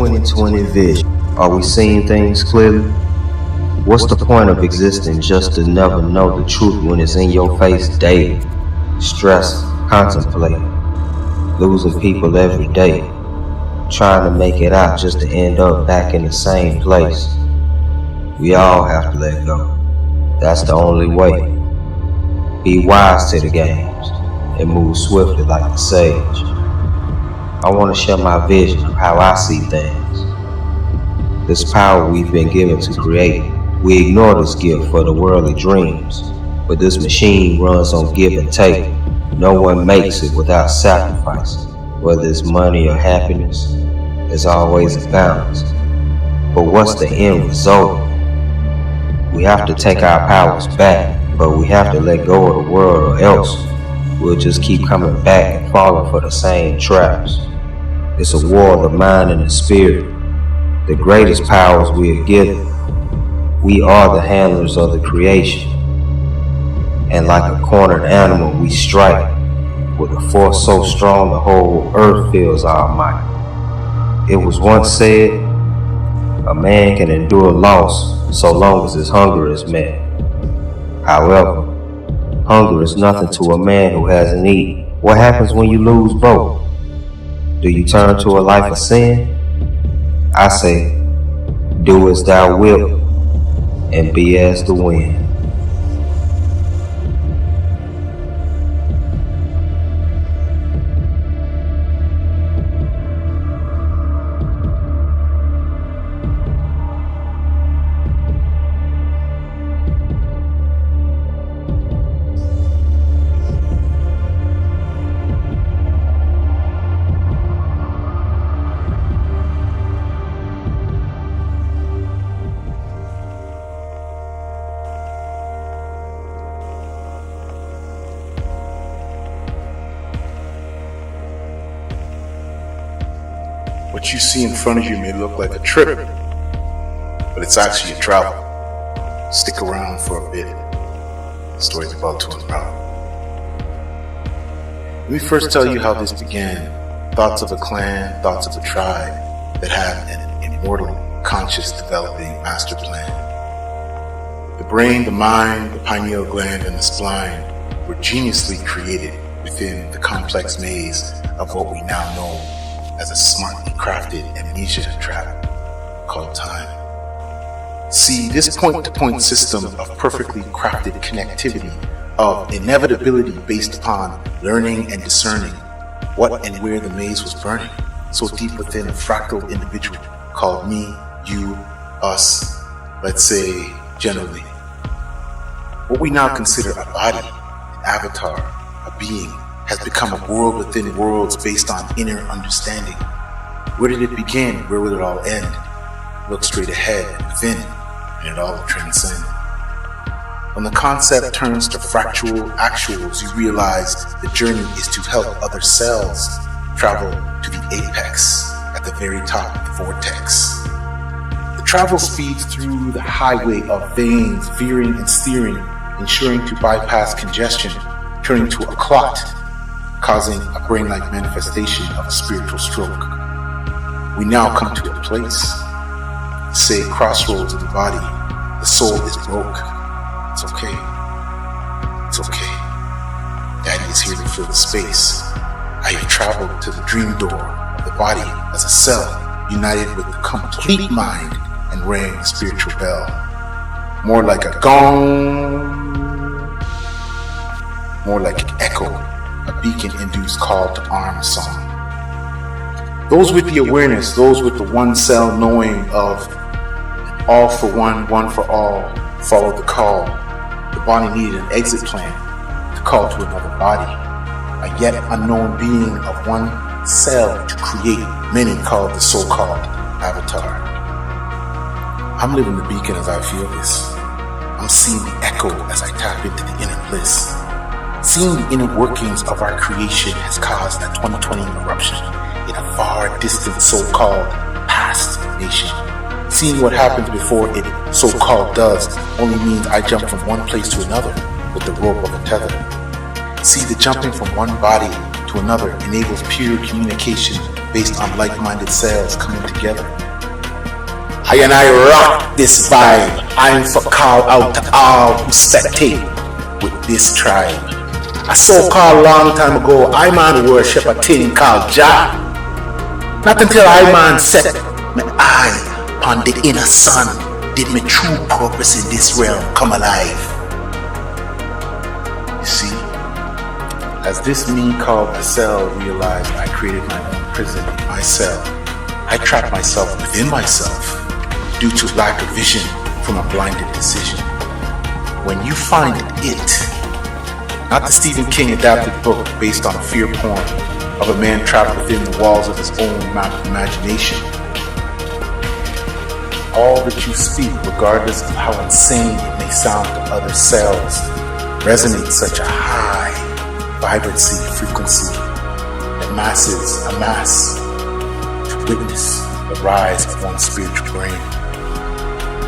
2020 vision. Are we seeing things clearly? What's the point of existing just to never know the truth when it's in your face daily? Stress, contemplate, losing people every day, trying to make it out just to end up back in the same place. We all have to let go. That's the only way. Be wise to the games and move swiftly like the sage. I want to share my vision of how I see things. This power we've been given to create. We ignore this gift for the worldly dreams, but this machine runs on give and take. No one makes it without sacrifice. Whether it's money or happiness, there's always a balance. But what's the end result? We have to take our powers back, but we have to let go of the world, or else we'll just keep coming back and falling for the same traps. It's a war of the mind and the spirit. The greatest powers we are given. We are the handlers of the creation. And like a cornered animal, we strike with a force so strong the whole earth feels our might. It was once said, a man can endure loss so long as his hunger is met. However, hunger is nothing to a man who hasn't eaten. What happens when you lose both? Do you turn to a life of sin? I say, do as thou wilt, and be as the wind. What you see in front of you may look like a trip, but it's actually a travel. Stick around for a bit. The story's about to unravel. Let me first tell you how this began. Thoughts of a clan, thoughts of a tribe that had an immortal, conscious, developing master plan. The brain, the mind, the pineal gland, and the spine were geniusly created within the complex maze of what we now know as a smartly crafted amnesia trap called time. See, this point-to-point system of perfectly crafted connectivity, of inevitability based upon learning and discerning what and where the maze was burning, so deep within a fractal individual called me, you, us, let's say generally. What we now consider a body, an avatar, a being, has become a world within worlds based on inner understanding. Where did it begin? Where will it all end? Look straight ahead and within, and it all will transcend. When the concept turns to fractal actuals, you realize the journey is to help other cells travel to the apex at the very top of the vortex. The travel speeds through the highway of veins, veering and steering, ensuring to bypass congestion, turning to a clot, causing a brain-like manifestation of a spiritual stroke. We now come to a place, say crossroads of the body. The soul is broke. It's okay. It's okay. Daddy is here to fill the space. I have traveled to the dream door of the body as a cell, united with the complete mind, and rang the spiritual bell. More like a gong, more like an echo, a beacon-induced call to arms song. Those with the awareness, those with the one cell knowing of all for one, one for all, followed the call. The body needed an exit plan to call to another body, a yet unknown being of one cell to create many called the so-called avatar. I'm living the beacon as I feel this. I'm seeing the echo as I tap into the inner bliss. Seeing the inner workings of our creation has caused a 2020 eruption in a far distant so-called past nation. Seeing what happens before it so-called does only means I jump from one place to another with the rope of a tether. See, the jumping from one body to another enables pure communication based on like-minded cells coming together. I and I rock this vibe. I'm for call out to all who spectate with this tribe. A so-called long time ago, I man worship a thing called Jah. Not until I man set my eye on the inner sun did my true purpose in this realm come alive. You see, as this me called a cell realized I created my own prison in myself, I trapped myself within myself due to lack of vision from a blinded decision. When you find it, not the Stephen King adapted book based on a fear porn of a man trapped within the walls of his own imagination. All that you speak, regardless of how insane it may sound to other cells, resonates such a high vibrancy frequency that masses amass to witness the rise of one spiritual brain.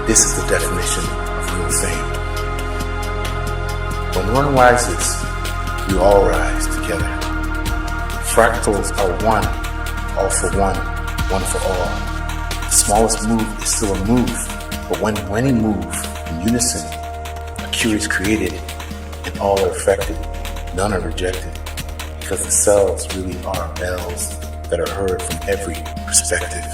This is the definition of real fame. When one rises, we all rise together. Fractals are one, all for one for all. The smallest move is still a move, but when many move in unison, a cure is created and all are affected, none are rejected, because the cells really are bells that are heard from every perspective.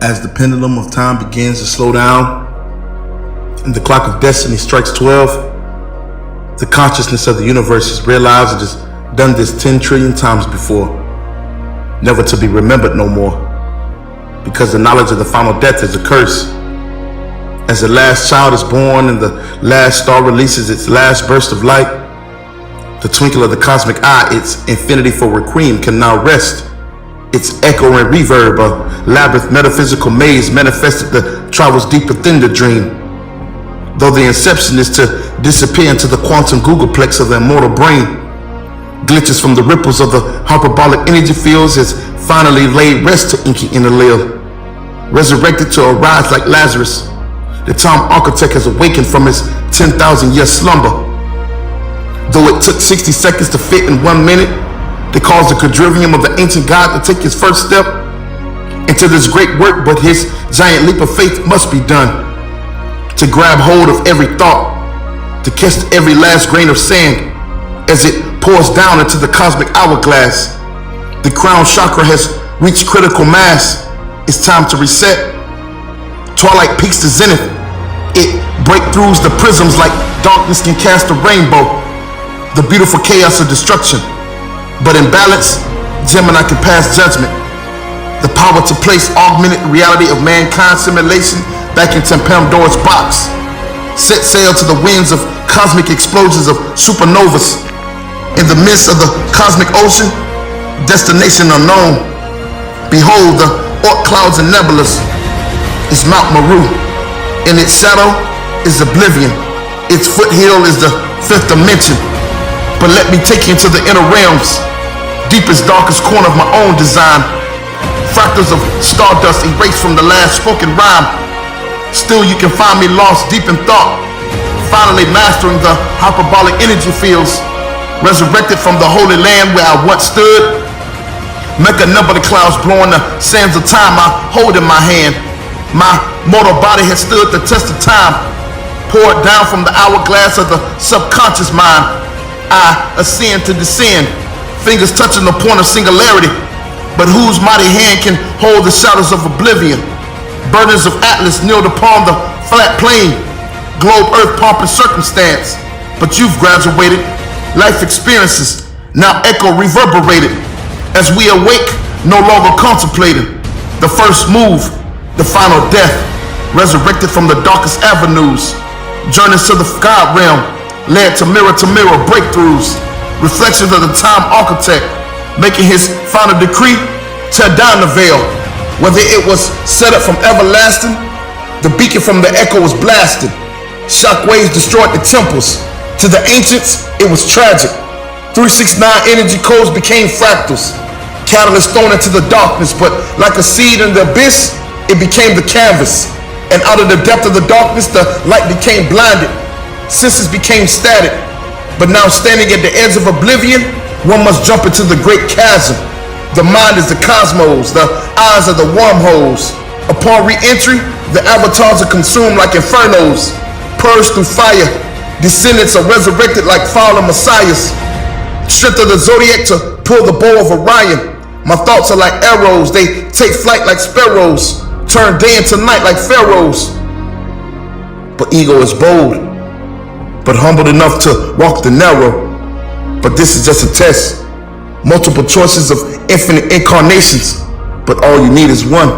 As the pendulum of time begins to slow down and the clock of destiny strikes 12, the consciousness of the universe has realized it has done this 10 trillion times before, never to be remembered no more, because the knowledge of the final death is a curse. As the last child is born and the last star releases its last burst of light, the twinkle of the cosmic eye, its infinity for requiem, can now rest. Its echo and reverb, a labyrinth metaphysical maze manifested that travels deep within the dream. Though the inception is to disappear into the quantum googleplex of the immortal brain, glitches from the ripples of the hyperbolic energy fields has finally laid rest to inky Enlil. Resurrected to arise like Lazarus, the time architect has awakened from his 10,000-year slumber. Though it took 60 seconds to fit in 1 minute, they caused the quadrivium of the ancient god to take his first step into this great work, but his giant leap of faith must be done. To grab hold of every thought, to catch every last grain of sand as it pours down into the cosmic hourglass. The crown chakra has reached critical mass. It's time to reset. Twilight peaks to zenith. It breakthroughs the prisms like darkness can cast a rainbow. The beautiful chaos of destruction. But in balance, Gemini can pass judgment. The power to place augmented reality of mankind's simulation back into Pandora's box. Set sail to the winds of cosmic explosions of supernovas. In the midst of the cosmic ocean, destination unknown. Behold, the Oort clouds and nebulas is Mount Meru. In its shadow is oblivion. Its foothill is the fifth dimension. But let me take you into the inner realms, deepest, darkest corner of my own design. Fractals of stardust erased from the last spoken rhyme. Still you can find me lost deep in thought, finally mastering the hyperbolic energy fields, resurrected from the holy land where I once stood. Make a number of clouds blowing the sands of time I hold in my hand. My mortal body has stood the test of time, poured down from the hourglass of the subconscious mind. I ascend to descend, fingers touching the point of singularity. But whose mighty hand can hold the shadows of oblivion? Burdens of Atlas kneeled upon the flat plain, globe, earth, pomp, and circumstance. But you've graduated, life experiences now echo reverberated. As we awake, no longer contemplating the first move, the final death, resurrected from the darkest avenues. Journeys to the God realm led to mirror breakthroughs, reflections of the time architect, making his final decree, tear down the veil. Whether it was set up from everlasting, the beacon from the echo was blasted. Shockwaves destroyed the temples. To the ancients, it was tragic. 369 energy codes became fractals. Catalyst thrown into the darkness, but like a seed in the abyss, it became the canvas. And out of the depth of the darkness, the light became blinded. Senses became static. But now standing at the edge of oblivion, one must jump into the great chasm. The mind is the cosmos, the eyes are the wormholes. Upon re-entry, the avatars are consumed like infernos, purged through fire. Descendants are resurrected like fallen messiahs. Strength of the zodiac to pull the bow of Orion. My thoughts are like arrows, they take flight like sparrows, turn day into night like pharaohs. But ego is bold, but humbled enough to walk the narrow. But this is just a test. Multiple choices of infinite incarnations, but all you need is one.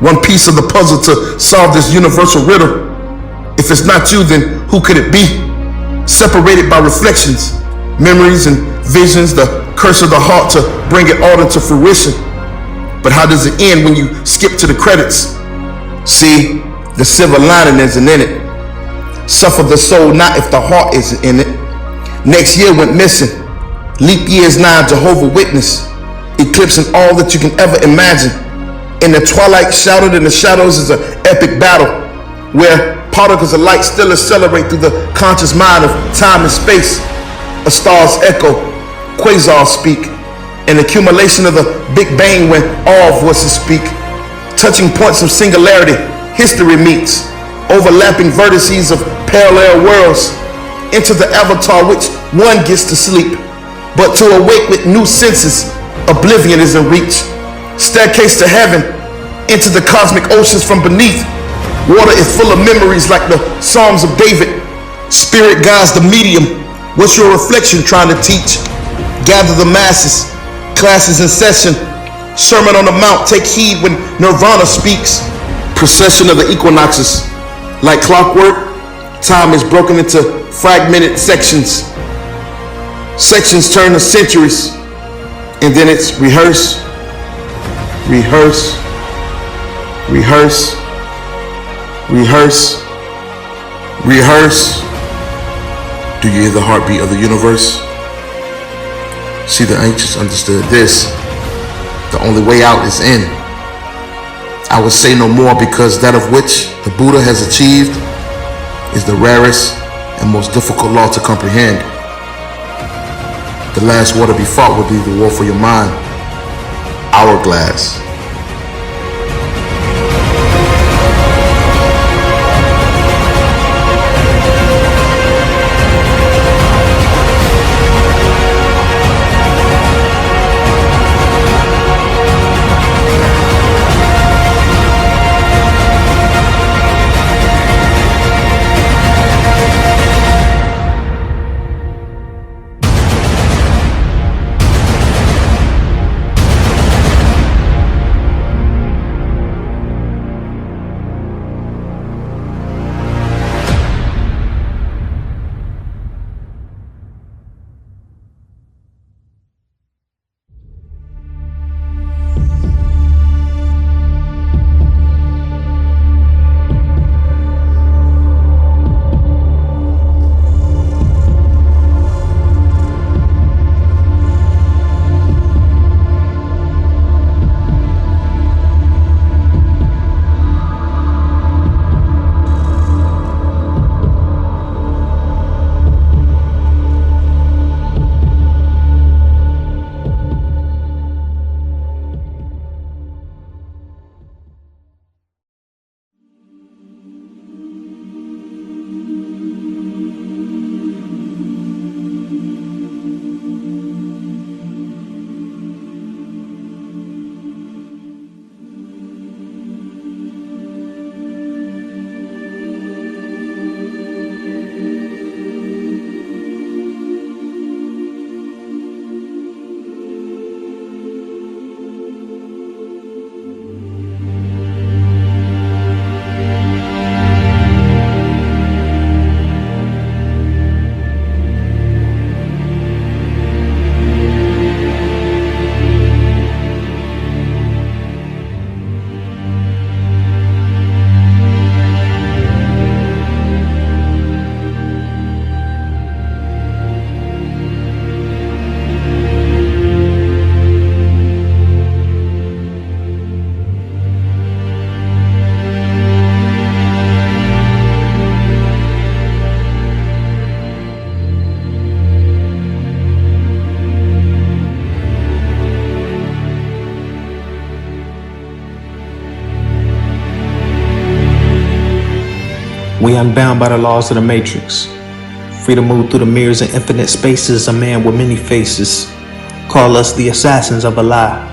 One piece of the puzzle to solve this universal riddle. If it's not you, then who could it be? Separated by reflections, memories and visions, the curse of the heart to bring it all into fruition. But how does it end when you skip to the credits? See, the silver lining isn't in it. Suffer the soul not if the heart isn't in it. Next year went missing. Leap years now, Jehovah Witness, eclipsing all that you can ever imagine. In the twilight, shrouded in the shadows, is an epic battle where particles of light still accelerate through the conscious mind of time and space. A star's echo, quasars speak, an accumulation of the Big Bang when all voices speak. Touching points of singularity, history meets, overlapping vertices of parallel worlds, into the avatar which one gets to sleep. But to awake with new senses, oblivion is in reach. Staircase to heaven, into the cosmic oceans from beneath. Water is full of memories like the Psalms of David. Spirit guides the medium. What's your reflection trying to teach? Gather the masses, classes in session. Sermon on the Mount, take heed when Nirvana speaks. Procession of the equinoxes. Like clockwork, time is broken into fragmented sections. Sections turn to centuries, and then it's rehearse, rehearse, rehearse, rehearse, rehearse. Do you hear the heartbeat of the universe? See, the ancients understood this. The only way out is in. I will say no more, because that of which the Buddha has achieved is the rarest and most difficult law to comprehend. The last war to be fought will be the war for your mind. Hourglass. We unbound by the laws of the matrix. Free to move through the mirrors and infinite spaces, a man with many faces. Call us the assassins of a lie.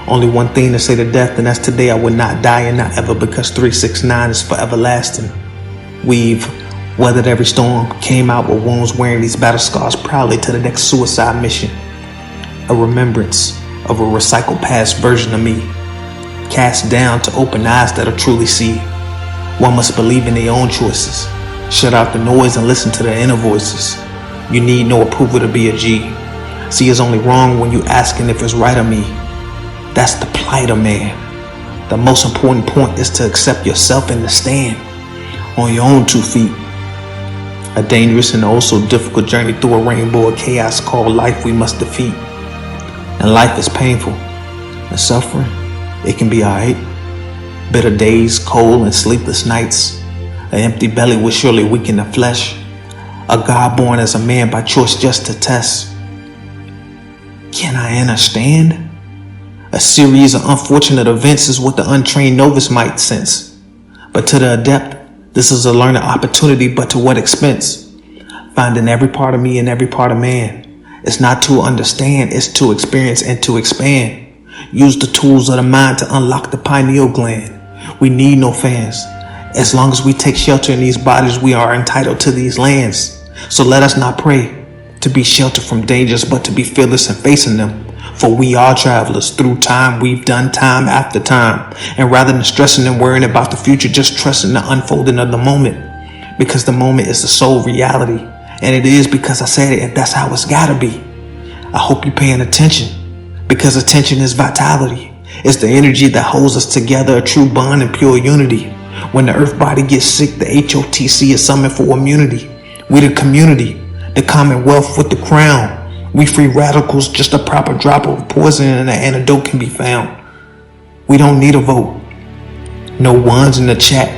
Only one thing to say to death, and that's today I would not die and not ever, because 369 is forever lasting. We've weathered every storm, came out with wounds, wearing these battle scars proudly to the next suicide mission. A remembrance of a recycled past version of me, cast down to open eyes that'll truly see. One must believe in their own choices, shut out the noise and listen to their inner voices. You need no approval to be a G. See, it's only wrong when you asking if it's right of me. That's the plight of man. The most important point is to accept yourself and to stand on your own 2 feet. A dangerous and also difficult journey through a rainbow of chaos called life we must defeat. And life is painful and suffering. It can be alright. Bitter days, cold and sleepless nights. An empty belly will surely weaken the flesh. A God born as a man by choice just to test. Can I understand? A series of unfortunate events is what the untrained novice might sense. But to the adept, this is a learning opportunity, but to what expense? Finding every part of me and every part of man. It's not to understand, it's to experience and to expand. Use the tools of the mind to unlock the pineal gland. We need no fans. As long as we take shelter in these bodies, we are entitled to these lands. So let us not pray to be sheltered from dangers, but to be fearless in facing them. For we are travelers. Through time, we've done time after time. And rather than stressing and worrying about the future, just trusting the unfolding of the moment. Because the moment is the sole reality. And it is because I said it, and that's how it's gotta be. I hope you're paying attention. Because attention is vitality. It's the energy that holds us together, a true bond and pure unity. When the earth body gets sick, the H.O.T.C is summoned for immunity. We the community, the commonwealth with the crown. We free radicals, just a proper drop of poison and an antidote can be found. We don't need a vote. No ones in the chat.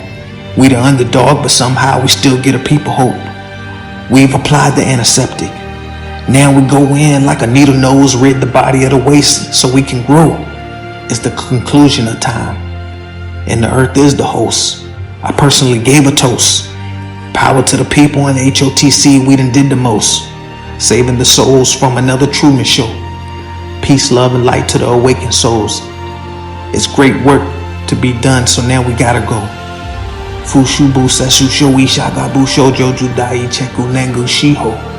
We the underdog, but somehow we still get a people hope. We've applied the antiseptic. Now we go in like a needle nose, rid the body of the waste so we can grow. It's the conclusion of time. And the earth is the host. I personally gave a toast. Power to the people and H.O.T.C, we done did the most. Saving the souls from another Truman show. Peace, love, and light to the awakened souls. It's great work to be done, so now we gotta go. Fushubu Sesu Shoi Shagabu Shoujo Judai Cheku Nengu Shiho.